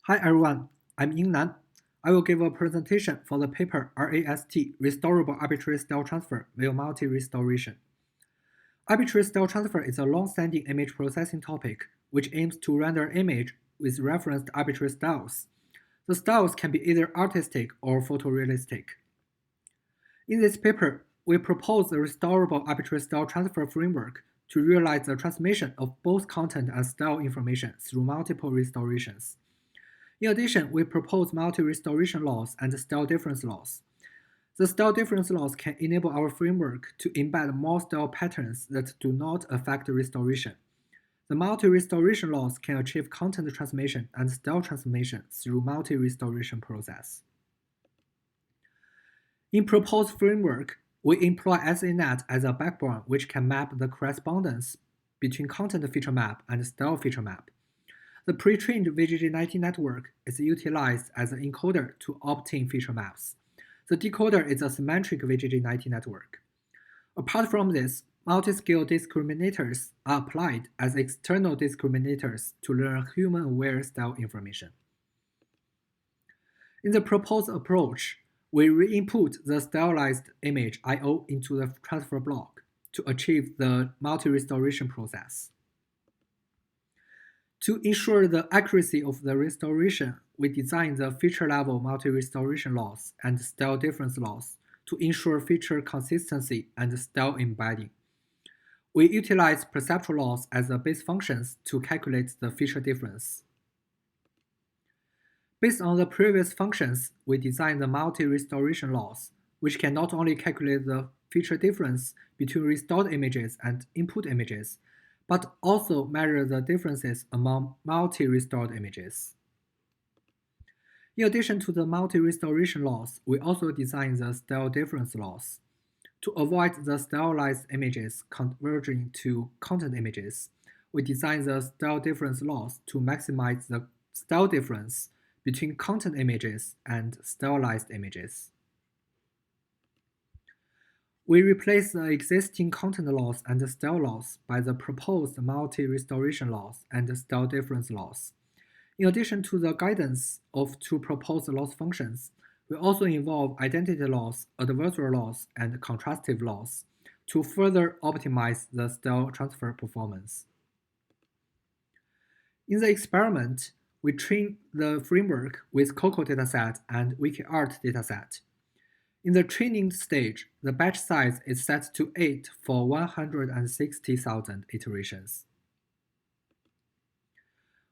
Hi everyone, I'm Yingnan. I will give a presentation for the paper RAST, Restorable Arbitrary Style Transfer via Multi-Restoration. Arbitrary style transfer is a long-standing image processing topic which aims to render image with referenced arbitrary styles. The styles can be either artistic or photorealistic. In this paper, we propose the restorable arbitrary style transfer framework to realize the transmission of both content and style information through multiple restorations. In addition, we propose multi-restoration laws and style difference laws. The style difference laws can enable our framework to embed more style patterns that do not affect restoration. The multi-restoration laws can achieve content transformation and style transformation through multi-restoration process. In proposed framework, we employ SANet as a backbone which can map the correspondence between content feature map and style feature map. The pre-trained VGG19 network is utilized as an encoder to obtain feature maps. The decoder is a symmetric VGG19 network. Apart from this, multi-scale discriminators are applied as external discriminators to learn human-aware style information. In the proposed approach, we re-input the stylized image I/O into the transfer block to achieve the multi-restoration process. To ensure the accuracy of the restoration, we designed the feature-level multi-restoration laws and style difference laws to ensure feature consistency and style embedding. We utilize perceptual laws as the base functions to calculate the feature difference. Based on the previous functions, we designed the multi-restoration laws, which can not only calculate the feature difference between restored images and input images, but also measure the differences among multi-restored images. In addition to the multi-restoration laws, we also designed the style difference laws. To avoid the stylized images converging to content images, we designed the style difference laws to maximize the style difference between content images and stylized images. We replace the existing content laws and style laws by the proposed multi-restoration laws and style difference laws. In addition to the guidance of two proposed loss functions, we also involve identity laws, adversarial laws, and contrastive laws to further optimize the style transfer performance. In the experiment, we train the framework with COCO dataset and WikiArt dataset. In the training stage, the batch size is set to 8 for 160,000 iterations.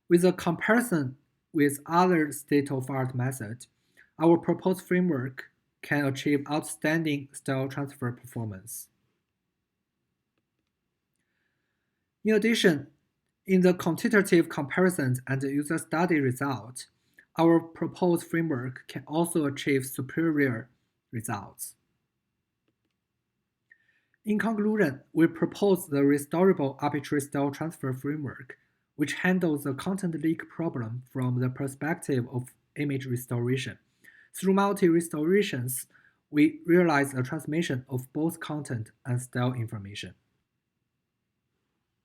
With a comparison with other state-of-art methods, our proposed framework can achieve outstanding style transfer performance. In addition, in the quantitative comparisons and user study result, our proposed framework can also achieve superior results. In conclusion, we propose the restorable arbitrary style transfer framework, which handles the content leak problem from the perspective of image restoration. Through multi-restorations, we realize a transmission of both content and style information.